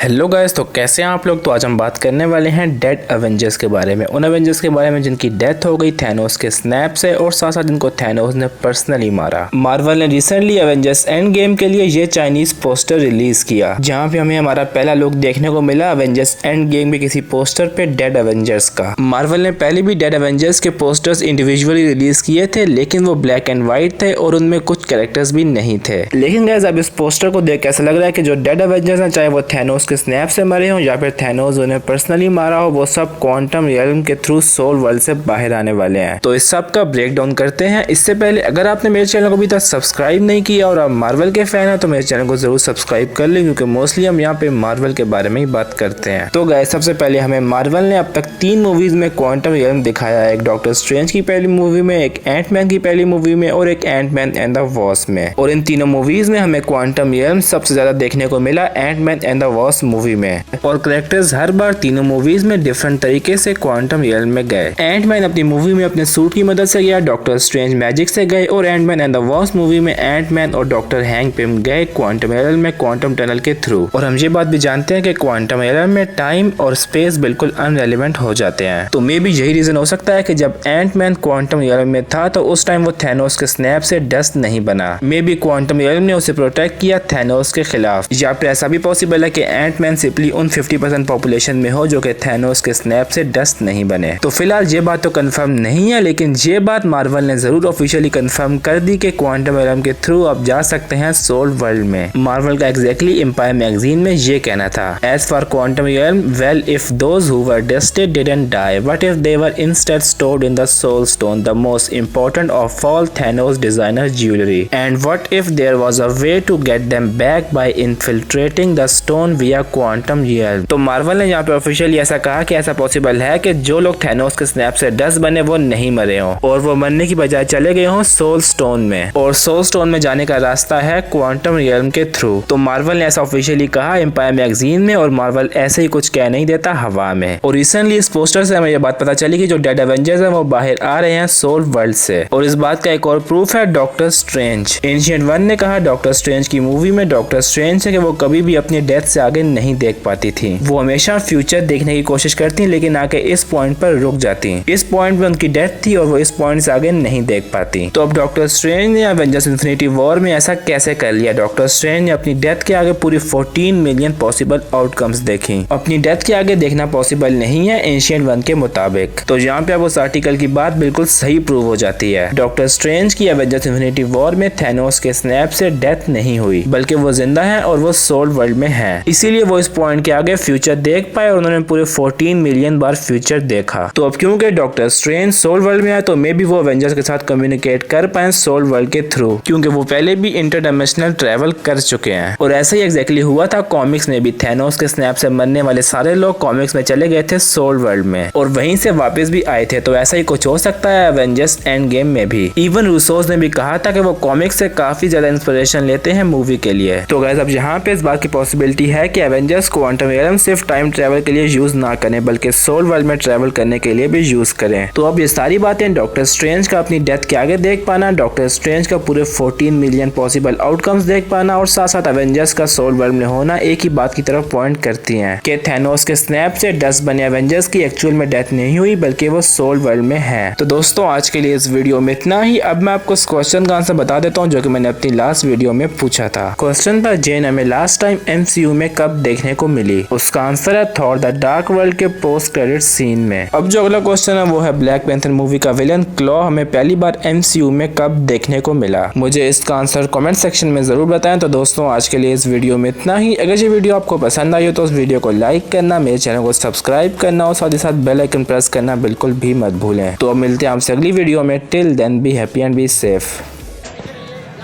Hello guys, तो कैसे हैं आप लोग। तो आज हम बात करने वाले हैं डेड एवेंजर्स के बारे में, उन एवेंजर्स के बारे में जिनकी डेथ हो गई थैनोस के स्नैप से और साथ साथ जिनको थैनोस ने पर्सनली मारा। मार्वल ने रिसेंटली एवेंजर्स एंड गेम के लिए ये चाइनीज पोस्टर रिलीज किया, जहां पे हमें हमारा पहला लुक देखने को मिला एवेंजर्स एंड गेम के किसी पोस्टर पे डेड एवेंजर्स का। मार्वल ने पहले भी डेड एवेंजर्स के पोस्टर्स इंडिविजुअली रिलीज किए थे, लेकिन वो ब्लैक एंड व्हाइट थे और उनमें कुछ कैरेक्टर्स भी नहीं थे। लेकिन गाइस अब इस पोस्टर को देख ऐसा लग रहा है कि जो डेड एवेंजर्स हैं, चाहे वो थैनोस के स्नैप से मरे हो या फिर थैनोस उन्हें पर्सनली मारा हो, वो सब क्वांटम रियल्म के थ्रू सोल वर्ल्ड से बाहर आने वाले हैं। तो इस सब का ब्रेक डाउन करते हैं। इससे पहले अगर आपने मेरे चैनल को अभी तक सब्सक्राइब नहीं किया और आप मार्वल के फैन हैं तो मेरे चैनल को जरूर सब्सक्राइब कर लें, क्योंकि मोस्टली हम यहाँ पे मार्वल के बारे में ही बात करते हैं। तो गाइस सबसे पहले हमें मार्वल ने अब तक 3 मूवीज में क्वांटम रियल्म दिखाया है। एक डॉक्टर स्ट्रेंज की पहली मूवी में, एक एंटमैन की पहली मूवी में और एक एंटमैन एंड द वॉस्प में। और इन तीनों मूवीज में हमें क्वांटम रियल्म सबसे ज्यादा देखने को मिला Ant Man and the Wasp movie में। और कैरेक्टर्स हर बार तीनों मूवीज में डिफरेंट तरीके से क्वांटम रियल्म में गए। एंटमैन अपनी मूवी में अपने सूट की मदद से गया, डॉक्टर स्ट्रेंज मैजिक से गए और Ant Man and the Wasp movie में एंटमैन और डॉक्टर हैंक पिम गए क्वांटम रियल्म में क्वांटम टनल के थ्रू। और हम ये बात भी जानते हैं कि क्वांटम रियल्म में टाइम और स्पेस बिल्कुल अनरेलेवेंट हो जाते हैं। तो मे भी यही रीजन हो सकता है कि जब एंटमैन क्वांटम रियल्म में था तो उस टाइम वो थैनोस के स्नैप से डस्ट नहीं बना। मे बी क्वांटम रियल्म ने उसे प्रोटेक्ट किया थैनोस के खिलाफ, या फिर ऐसा भी पॉसिबल है कि एंटमैन सिंपली उन 50% पॉपुलेशन में हो जो कि थैनोस के स्नैप से डस्ट नहीं बने। तो फिलहाल ये बात तो कंफर्म नहीं है, लेकिन ये बात मार्वल ने जरूर ऑफिशियली कंफर्म कर दी कि क्वांटम रियल्म के थ्रू आप जा सकते हैं सोल वर्ल्ड में। मार्वल का एग्जैक्टली एम्पायर मैगजीन में ये कहना था, as for quantum realm, well if those who were dusted didn't die, but if they were instead stored in the soul stone, the most important of all Thanos designer jewellery, and what if there was a way to get them back by infiltrating the stone via quantum realm. तो Marvel ने यहाँ पे officially ऐसा कहा कि ऐसा possible है कि जो लोग थैनोस के स्नैप से डस्ट बने वो नहीं मरे हों और वो मरने की बजाय चले गए हों सोल स्टोन में, और सोल स्टोन में जाने का रास्ता है क्वांटम रियल्म के थ्रू। तो मार्वल ने ऐसा ऑफिशियली कहा एम्पायर मैगजीन में, और मार्वल ऐसे ही कुछ कह नहीं देता हवा में। और रिसेंटली इस पोस्टर से हमें ये बात पता चली कि जो डेड एवेंजर्स हैं वो बाहर आ रहे हैं सोल वर्ल्ड से। और इस बात का एक और प्रूफ है डॉक्टर स्ट्रेंज। एंशिएंट वन ने कहा डॉक्टर स्ट्रेंज की मूवी में डॉक्टर स्ट्रेंज है कि वो कभी भी अपनी डेथ से आगे नहीं देख पाती थी, वो हमेशा फ्यूचर देखने की कोशिश करती लेकिन आके इस पॉइंट पर रुक जाती। इस पॉइंट पे उनकी डेथ थी और वो इस पॉइंट से आगे नहीं देख पाती। तो अब डॉक्टर स्ट्रेंज ने एवेंजर्स इन्फिनिटी वॉर में ऐसा कैसे कर लिया। डॉक्टर स्ट्रेंज ने अपनी डेथ के आगे पूरी 14 मिलियन पॉसिबल आउटकम्स देखी। अपनी डेथ के आगे देखना पॉसिबल नहीं है एंशिएंट वन के मुताबिक। तो यहाँ पे अब उस आर्टिकल की बात बिल्कुल सही प्रूव हो जाती है। डॉक्टर स्ट्रेंज की एवेंजर्स इन्फिनिटी वॉर में थैनोस के स्नैप से डेथ नहीं हुई, बल्कि वो जिंदा है और वो सोल वर्ल्ड में है। इसीलिए वो इस पॉइंट के आगे फ्यूचर देख पाए और उन्होंने पूरे 14 मिलियन बार फ्यूचर देखा। तो अब क्योंकि डॉक्टर स्ट्रेंज सोल वर्ल्ड में आए तो मे भी वो एवेंजर्स के साथ कम्युनिकेट कर पाए सोल वर्ल्ड के थ्रू, क्योंकि वो पहले भी इंटरडायमेंशनल ट्रैवल कर चुके हैं। और ऐसा ही एग्जैक्टली हुआ था कॉमिक्स में भी। थैनोस के स्नैप से मरने वाले सारे लोग कॉमिक्स में चले गए थे सोल वर्ल्ड में और वहीं से वापस भी आए थे। तो ऐसा ही कुछ हो सकता है एवेंजर्स एंड गेम में भी। इवन रूसोस ने भी कहा था कि वो कॉमिक्स से काफी ज्यादा इंस्पिरेशन लेते हैं मूवी के लिए। तो गाइस अब यहाँ पे इस बात की पॉसिबिलिटी है कि एवेंजर्स क्वांटम रियल्म सिर्फ टाइम ट्रैवल के लिए यूज ना करें, बल्कि सोल वर्ल्ड में ट्रैवल करने के लिए भी यूज करें। तो अब ये सारी बातें डॉक्टर स्ट्रेंज का अपनी डेथ के आगे देख पाना, डॉक्टर स्ट्रेंज का पूरे 14 मिलियन पॉसिबल आउटकम्स देख पाना और साथ साथ एवेंजर्स का सोल वर्ल्ड में होना एक ही बात की तरफ पॉइंट करती हैं कि थैनोस के स्नैप से डस्ट बने एवेंजर्स की एक्चुअल में डेथ नहीं हुई, बल्कि वो सोल वर्ल्ड में है। तो दोस्तों आज के लिए इस वीडियो में इतना ही। अब मैं आपको इस क्वेश्चन का आंसर बता देता हूँ जो कि मैंने अपनी लास्ट वीडियो में पूछा था। क्वेश्चन था जेन हमें लास्ट टाइम MCU में कब देखने को मिली। उसका आंसर है थॉर द डार्क वर्ल्ड के पोस्ट क्रेडिट सीन में। अब जो अगला क्वेश्चन है वो है ब्लैक पैंथर मूवी का विलन क्लॉ हमें पहली बार MCU में कब देखने को मिला। मुझे इसका आंसर कमेंट सेक्शन में जरूर बताएं। तो दोस्तों आज के लिए इस वीडियो में इतना ही। अगर ये वीडियो आपको पसंद आई हो तो उस वीडियो को लाइक करना, मेरे चैनल को सब्सक्राइब करना और साथ ही साथ बेल आइकन प्रेस करना बिल्कुल भी मत भूलें। तो अब मिलते हैं आपसे अगली वीडियो में। Till then be happy and be safe.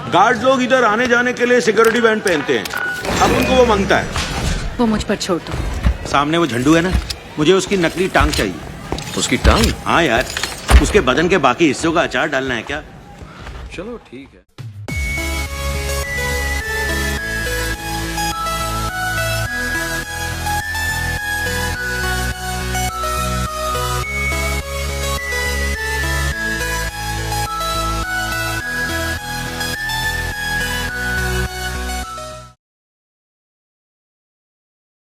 Guard लोग इधर आने जाने के लिए सिक्योरिटी बैंड पहनते हैं, अब उनको वो मांगता है। वो मुझ पर छोड़ दो। सामने वो झंडू है ना, मुझे उसकी नकली टांग चाहिए। उसकी टांग? हाँ यार, उसके बदन के बाकी हिस्सों का अचार डालना है क्या? चलो ठीक है।